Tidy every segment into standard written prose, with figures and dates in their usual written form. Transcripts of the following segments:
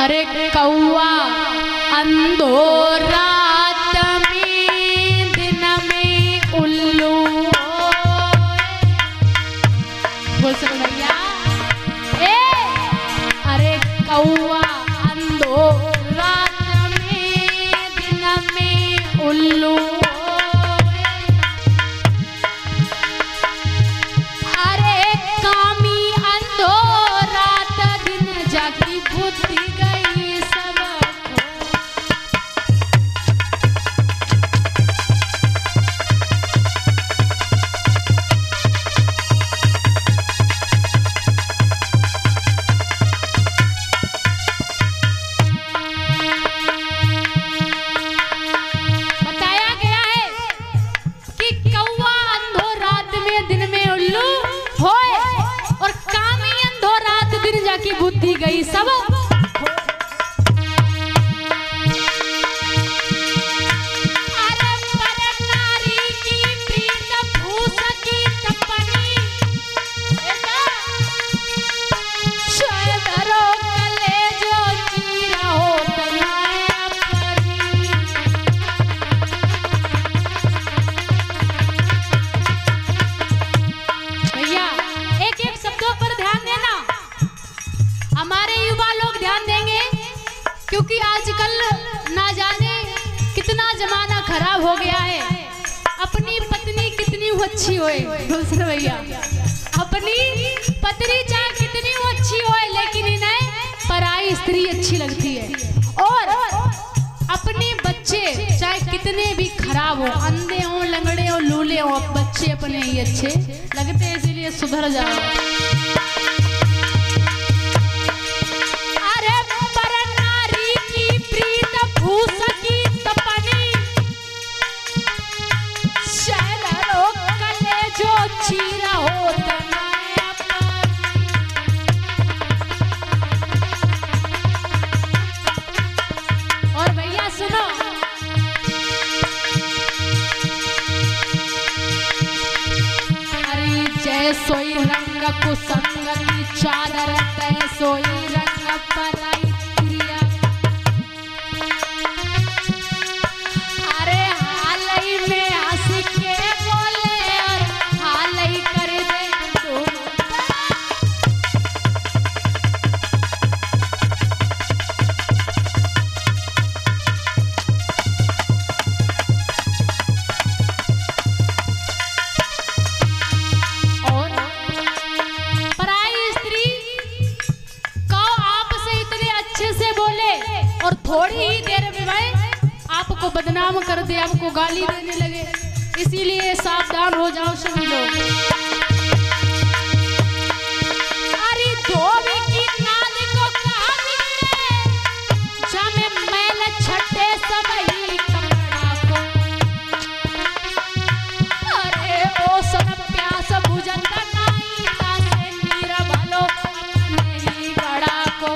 अरे कौआ अंधो रात में दिन में उल्लू बोल सको भैया। ए अरे कौआ अंधो रात में दिन में उल्लू बुद्धि गई सब। अरे पर नारी की प्रीत भूस की तपनी शायद रो कलेजो चीरा हो तनाया परी। भैया एक एक शब्दों पर ध्यान देना, हमारे युवा लोग ध्यान देंगे क्योंकि आजकल ना जाने कितना जमाना खराब हो गया है। अपनी पत्नी कितनी अच्छी होए दूसरे भैया, अपनी पत्नी चाहे कितनी अच्छी होए लेकिन इन्हें पराई स्त्री अच्छी लगती है। और अपने बच्चे चाहे कितने भी खराब हो, अंधे हो, लंगड़े हो, लूले हो, बच्चे अपने ही अच्छे लगते हैं, इसीलिए सुधर जाओ। और भैया सुनो, अरे जय सोई रंग कुसंग की चादर तय सोई रंग पराई प्रिया। अरे हाल ही में हंस के बोले और हाल ही कर दे और थोड़ी ही देर में भाई आपको बदनाम कर दे, आपको गाली देने लगे, इसीलिए सावधान हो जाओ सभी लोग। अरे धोबी की नाल को कहा बिगड़े, जमे मैल छटे सबई कपड़ा को। अरे ओ सब प्यास बुझन नाई तासे नीरा भलो अपने ही गड़ा को।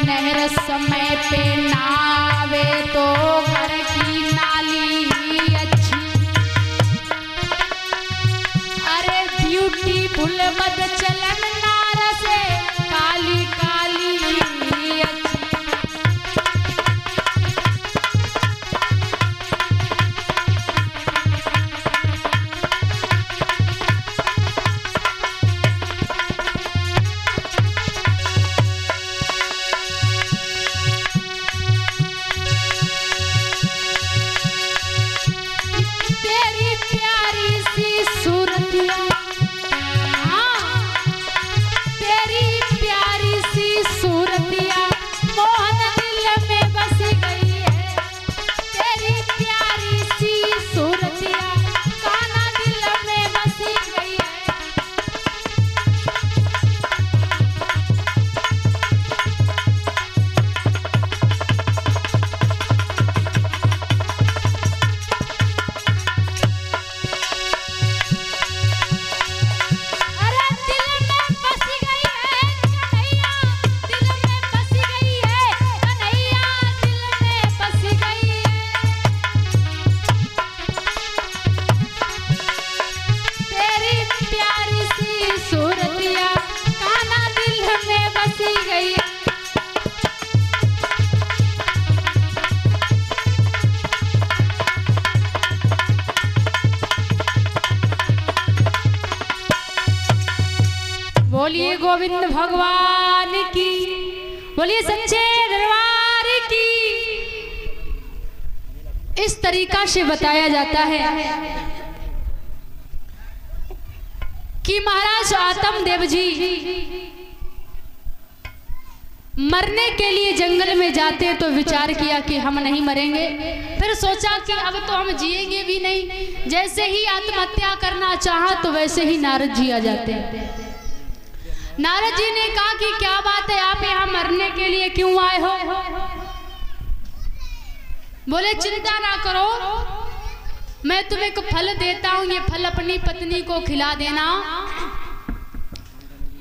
नहर समय पे नावे तो घर की नाली अच्छी। अरे ब्यूटीफुल बद चलन नार से काली काली अच्छी। गोविंद भगवान की, बोलिए सच्चे दरबार की। इस तरीका से बताया जाता है कि महाराज आत्म देव जी मरने के लिए जंगल में जाते तो विचार किया कि हम नहीं मरेंगे, फिर सोचा कि अब तो हम जिएंगे भी नहीं। जैसे ही आत्महत्या करना चाहा तो वैसे ही नारद जी आ जाते हैं। नारद जी ने कहा कि क्या बात है, आप यहाँ मरने के लिए क्यों आए हो? बोले चिंता ना करो, मैं तुम्हें एक फल देता हूँ, ये फल अपनी पत्नी को खिला देना,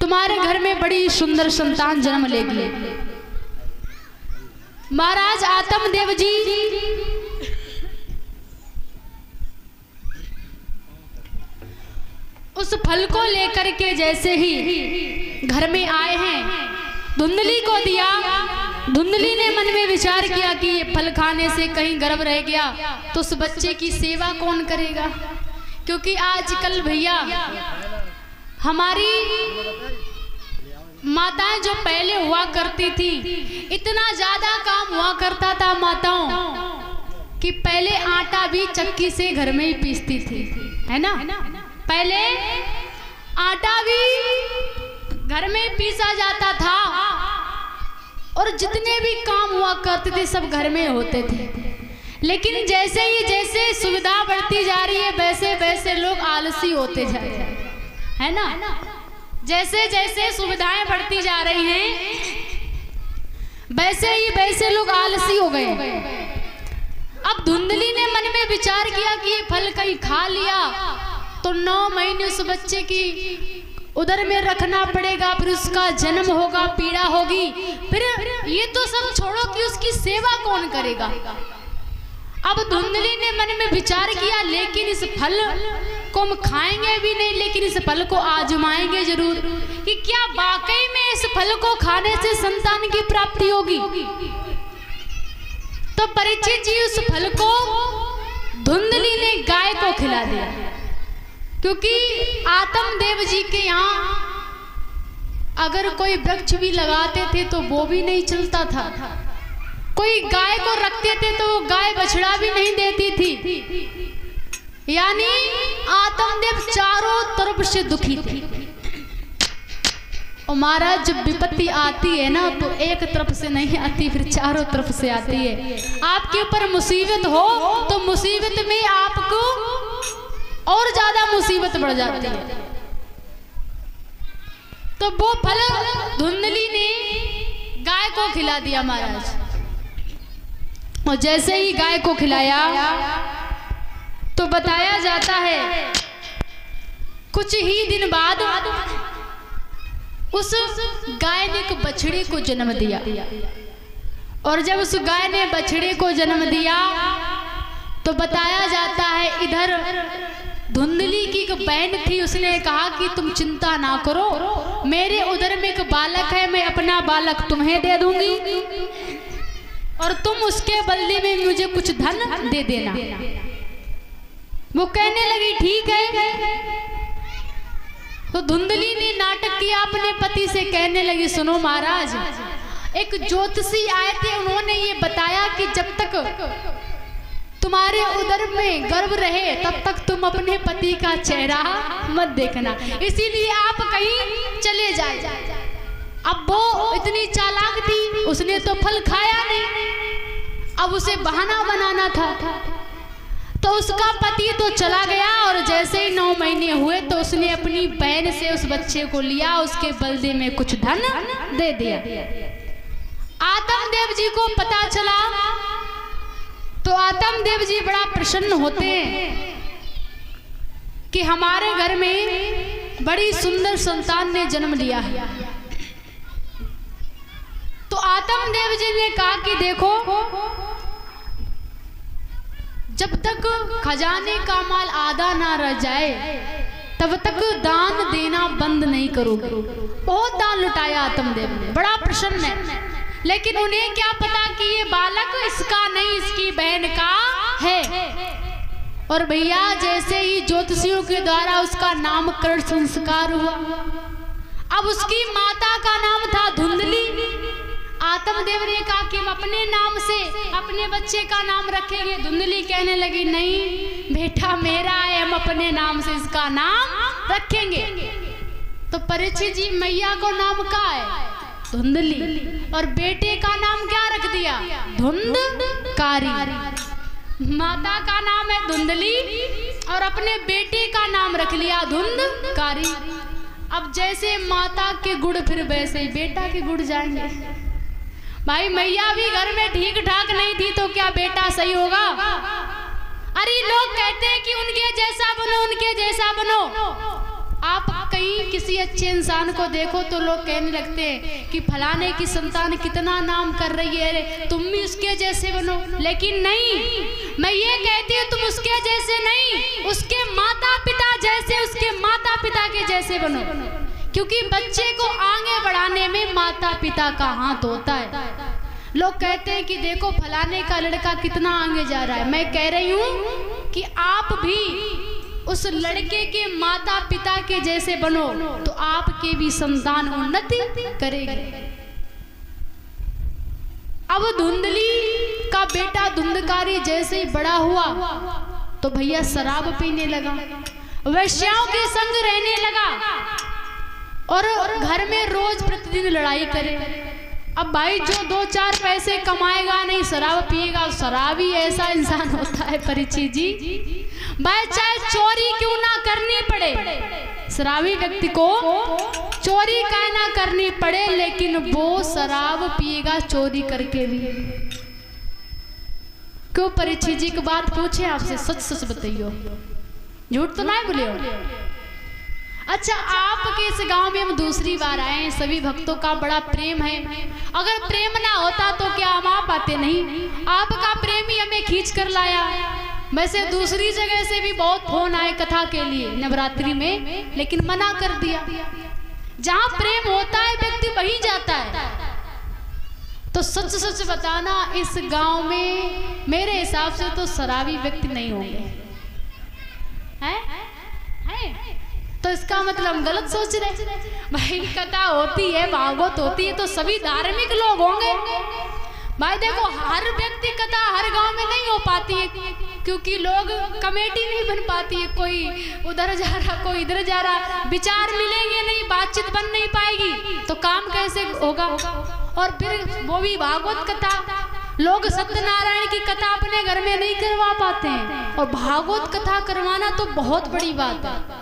तुम्हारे घर में बड़ी सुंदर संतान जन्म लेगी। महाराज आत्म देव जी उस फल को लेकर के जैसे ही घर में आए हैं, धुंधली को दिया। धुंधली ने मन में विचार किया कि ये फल खाने से कहीं गर्भ रह गया तो उस बच्चे की सेवा कौन करेगा, क्योंकि आजकल भैया हमारी माताएं जो पहले हुआ करती थी, इतना ज्यादा काम हुआ करता था माताओं कि पहले आटा भी चक्की से घर में ही पीसती थी, है ना। पहले आटा भी घर में पीसा जाता था और जितने भी काम हुआ करते थे सब घर में होते थे। लेकिन जैसे सुविधा बढ़ती जा रही है वैसे वैसे लोग आलसी होते जा रहे हैं, है ना। जैसे जैसे सुविधाएं बढ़ती जा रही हैं वैसे लोग आलसी हो गए। अब धुंधली ने मन में विचार किया कि ये फल कहीं खा लिया तो 9 महीने उस बच्चे की उदर में रखना पड़ेगा, फिर उसका जन्म होगा, पीड़ा होगी, फिर ये तो सब छोड़ो कि उसकी सेवा कौन करेगा। अब धुंधली ने मन में विचार किया लेकिन इस फल को हम खाएंगे भी नहीं, लेकिन इस फल को आजमाएंगे जरूर कि क्या वाकई में इस फल को खाने से संतान की प्राप्ति होगी। तो परीक्षित जी उस फल को धुंधली ने गाय को खिला दिया, क्योंकि आत्म देव जी के यहाँ अगर कोई वृक्ष भी लगाते थे तो वो भी नहीं चलता था, कोई गाय को रखते थे तो वो गाय बछड़ा भी नहीं देती थी, यानी आत्मदेव चारों तरफ से दुखी थे। और महाराज जब विपत्ति आती है ना तो एक तरफ से नहीं आती, फिर चारों तरफ से आती है। आपके ऊपर मुसीबत हो तो मुसीबत में आपको और ज्यादा मुसीबत बढ़ जाती है। तो वो फल धुंधली ने गाय को खिला दिया महाराज, और जैसे ही गाय को खिलाया तो बताया जाता है कुछ ही दिन बाद उस गाय ने एक बछड़े को जन्म दिया। और जब उस गाय ने बछड़े को जन्म दिया तो बताया जाता है इधर धुंधली की एक बहन थी, उसने कहा कि तुम चिंता ना करो, मेरे उदर में एक बालक है, मैं अपना बालक तुम्हें दे दूंगी और तुम उसके बदले में मुझे कुछ धन दे देना। वो कहने लगी ठीक है। तो धुंधली ने नाटक किया, अपने पति से कहने लगी सुनो महाराज, एक ज्योतिषी आए थे, उन्होंने ये बताया कि जब तक तुम्हारे उदर में गर्भ रहे तब तक तुम अपने पति का चेहरा मत देखना, इसीलिए आप कहीं चले जाए। अब वो इतनी चालाक थी, उसने तो फल खाया नहीं, अब उसे बहाना बनाना था। तो उसका पति तो चला गया और जैसे ही 9 महीने हुए तो उसने अपनी बहन से उस बच्चे को लिया, उसके बदले में कुछ धन दे दिया। आत्म देव जी को पता चला तो आत्म देव जी बड़ा प्रसन्न होते हैं कि हमारे घर में बड़ी सुंदर संतान ने जन्म लिया है। तो आत्म देव जी ने कहा कि देखो, जब तक खजाने का माल आधा ना रह जाए तब तक दान देना बंद नहीं करोगे। बहुत दान लुटाया आत्मदेव ने, बड़ा प्रसन्न है। लेकिन उन्हें क्या पता कि ये बालक इसका नहीं, इसकी बहन का है। और भैया जैसे ही ज्योतिषियों के द्वारा उसका नामकरण संस्कार हुआ, अब उसकी माता का नाम था धुंधली। आत्मदेव ने कहा कि हम अपने नाम से अपने बच्चे का नाम रखेंगे। धुंधली कहने लगी नहीं बेटा मेरा है, हम अपने नाम से इसका नाम रखेंगे। तो परीक्षित जी मैया को नाम क्या है? धुंधली। और बेटे का नाम क्या रख दिया? धुंधकारी। माता का नाम है धुंधली और अपने बेटे का नाम रख लिया धुंधकारी। अब जैसे माता के गुण फिर वैसे ही बेटा के गुण जाएंगे। भाई मैया भी घर में ठीक ठाक नहीं थी तो क्या बेटा सही होगा? अरे लोग कहते हैं कि उनके जैसा बनो, उनके जैसा बनो। आप कहीं किसी अच्छे इंसान को देखो तो लोग कहने लगते हैं कि फलाने की संतान कितना नाम कर रही है, तुम भी उसके जैसे बनो। लेकिन नहीं, मैं ये कहती हूँ तुम उसके जैसे नहीं, उसके माता पिता जैसे, उसके माता पिता के जैसे बनो। क्योंकि बच्चे को आगे बढ़ाने में माता पिता का हाथ होता है। लोग कहते हैं कि देखो फलाने का लड़का कितना आगे जा रहा है। मैं कह रही हूँ कि आप भी उस लड़के के माता पिता के जैसे बनो तो आपके भी संतान उन्नति करेगी। अब धुंधली का बेटा धुंधकारी जैसे ही बड़ा हुआ तो भैया शराब पीने लगा, वेश्याओं के संग रहने लगा और घर में रोज प्रतिदिन लड़ाई करे। अब भाई जो 2-4 पैसे कमाएगा नहीं शराब पिएगा। शराबी ऐसा इंसान होता है परीक्षित जी, भाई चाहे चोरी क्यों ना करनी पड़े, शराबी व्यक्ति को चोरी काहे ना करनी पड़े, लेकिन वो शराब पिएगा चोरी करके भी। क्यों परीक्षित जी की बात पूछे आपसे, सच सच बताइयो, झूठ तो नहीं बोले हो। अच्छा आपके इस गांव में हम दूसरी बार आए हैं, सभी भक्तों का बड़ा प्रेम है। अगर प्रेम ना होता तो क्या हम आ पाते? नहीं, आपका प्रेम ही हमें खींच कर लाया। वैसे दूसरी जगह से भी बहुत फोन आए कथा के लिए नवरात्रि में, लेकिन मना कर दिया। जहां प्रेम होता है व्यक्ति वहीं जाता है। तो सच सच बताना, इस गांव में मेरे हिसाब से तो शराबी व्यक्ति नहीं होंगे, हैं? तो इसका मतलब हम गलत सोच रहे। भाई कथा होती है, भागवत होती है तो सभी धार्मिक लोग होंगे। भाई देखो हर व्यक्ति कथा हर गांव में नहीं हो पाती है, क्योंकि लोग कमेटी नहीं बन पाती है, कोई उधर जा रहा कोई इधर जा रहा, विचार मिलेंगे नहीं, बातचीत बन नहीं पाएगी तो काम कैसे होगा। और फिर वो भी भागवत कथा, लोग सत्यनारायण की कथा अपने घर में नहीं करवा पाते हैं और भागवत कथा करवाना तो बहुत बड़ी बात है।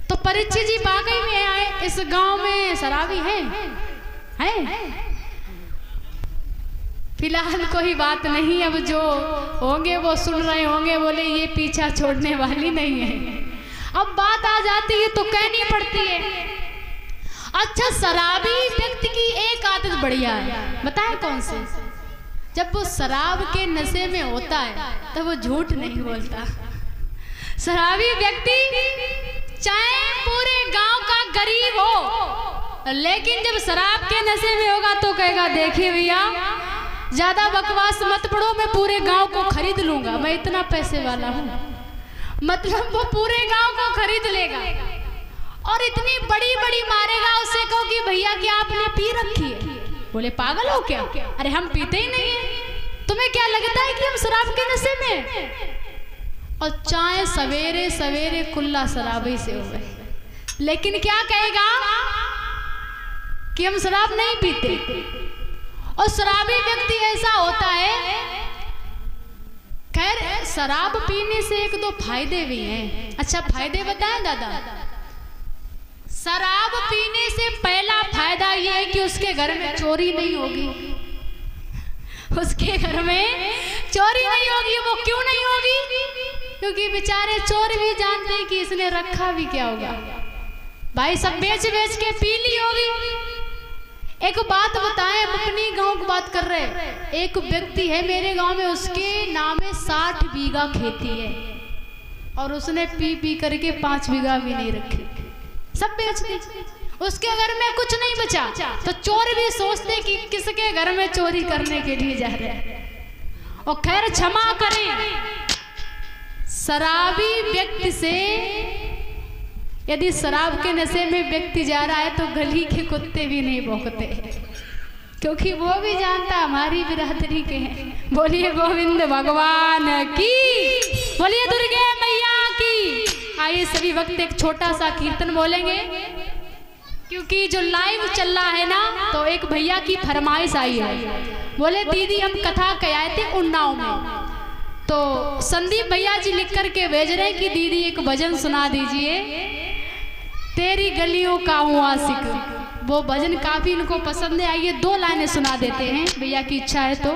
तो परीक्षित जी वाकई में आए, इस गांव में शराबी हैं? फिलहाल कोई बात नहीं, अब जो होंगे वो सुन रहे होंगे, बोले ये पीछा छोड़ने वाली नहीं है। अब बात आ जाती है तो कहनी पड़ती है। अच्छा शराबी व्यक्ति की एक आदत बढ़िया है, बताए कौन सी? जब वो शराब के नशे में होता है तब वो झूठ नहीं बोलता। शराबी व्यक्ति चाहे पूरे गांव का गरीब हो, लेकिन जब शराब के नशे में होगा तो कहेगा देखिए भैया ज्यादा बकवास मत पढ़ो, मैं पूरे गांव को खरीद लूंगा, मैं इतना पैसे वाला हूँ। मतलब वो पूरे गांव को खरीद लेगा और इतनी बड़ी बड़ी मारेगा। उससे कहो कि भैया क्या आपने पी रखी है? बोले पागल हो क्या? अरे हम पीते ही नहीं है, तुम्हें क्या लगता है कि हम शराब के नशे में? और चाहे सवेरे सवेरे कुल्ला शराबी से हो गए, लेकिन क्या कहेगा कि हम शराब नहीं पीते। और शराबी व्यक्ति ऐसा होता है, खैर शराब पीने से 1-2 फायदे भी हैं। अच्छा फायदे बताएं दादा? शराब पीने से पहला फायदा ये है कि उसके घर में चोरी नहीं होगी। उसके घर में चोरी नहीं होगी। वो क्यों नहीं होगी? क्योंकि बेचारे चोर भी जानते हैं कि इसने रखा भी क्या होगा। भाई सब बेच बेच के पी ली होगी। एक बात बताएं, अपनी गांव की बात कर रहे हैं। एक व्यक्ति है मेरे गांव में, उसके नाम में 60 बीघा खेती है और उसने पी पी करके 5 बीघा भी नहीं रखी, सब बेच दी। उसके घर में कुछ नहीं बचा, तो चोर भी सोचते कि किसके घर में चोरी करने के लिए जा रहे हैं। और खैर क्षमा करें, शराबी व्यक्ति से यदि शराब के नशे में व्यक्ति जा रहा है तो गली के कुत्ते भी नहीं भौंकते, क्योंकि वो भी जानता हमारी बिरादरी के हैं। बोलिए गोविंद भगवान की, बोलिए दुर्गे मैया की। आइए सभी वक्त एक छोटा सा कीर्तन बोलेंगे, क्योंकि जो लाइव चल रहा है ना, तो एक भैया की फरमाइश आई है। बोले दीदी हम कथा कहे थे उन्नाव में, तो संदीप भैया जी लिख करके भेज रहे हैं कि दीदी एक भजन सुना दीजिए, तेरी गलियों का हूँ आशिक। वो भजन काफी इनको पसंद है। आइए 2 लाइनें सुना देते हैं, भैया की इच्छा है तो।